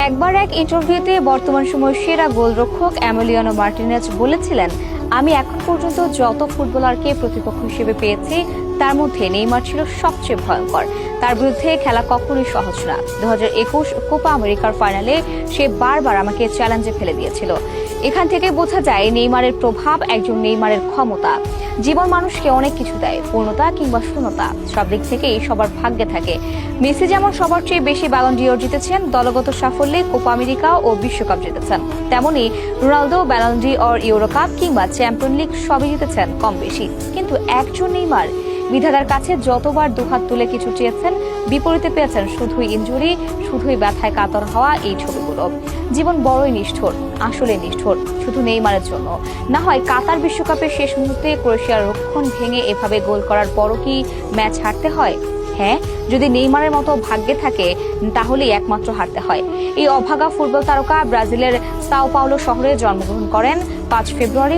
একবার এক ইন্টারভিউতে বর্তমান সময়ের সেরা গোলরক্ষক এমিলিয়ানো মার্টিনেজ বলেছিলেন, আমি এখন পর্যন্ত যত ফুটবলারকে প্রতিপক্ষ হিসেবে পেয়েছি তার মধ্যে নেইমার ছিল সবচেয়ে ভয়ঙ্কর। তার বিরুদ্ধে খেলা কখনোই সহজ না। 2021 কোপা আমেরিকার ফাইনালে সে বারবার আমাকে চ্যালেঞ্জে ফেলে দিয়েছিল। এখান থেকে বোঝা যায় নেইমারের প্রভাব, একজন নেইমারের ক্ষমতা। জীবন মানুষকে অনেক কিছু দেয়, পূর্ণতা কিংবা শূন্যতা, সব দিক থেকেই সবার ভাগ্যে থাকে। মেসি যেমন সবার চেয়ে বেশি ব্যালন ডিওর জিতেছেন, দলগত সাফল্যে কোপা আমেরিকা ও বিশ্বকাপ জিতেছেন, তেমনি Ronaldo Ballon d'Or, euro cup কিংবা চ্যাম্পিয়ন লিগ সবই জিতেছেন কম বেশি। কিন্তু একজন নেইমার বিধাতার কাছে যতবার দুহাত তুলে কিছু চেয়েছেন, বিপরীতে পেয়েছেন শুধুই ইনজুরি, শুধুই ব্যথায় কাতর হওয়া এই ছবিগুলো। জীবন বড়ই নিষ্ঠুর, আসলে নিষ্ঠুর, শুধু নেইমারের জন্য। না হয় কাতার বিশ্বকাপের শেষ মুহূর্তে ক্রোয়েশিয়ার রক্ষণ ভেঙে এভাবে গোল করার পরও কি ম্যাচ হারতে হয়? হ্যাঁ, যদি নেইমারের মতো ভাগ্যে থাকে তাহলেই একমাত্র হারতে হয়। এই অভাগা ফুটবল তারকা ব্রাজিলের সাও পাওলো শহরে জন্মগ্রহণ করেন 5 ফেব্রুয়ারি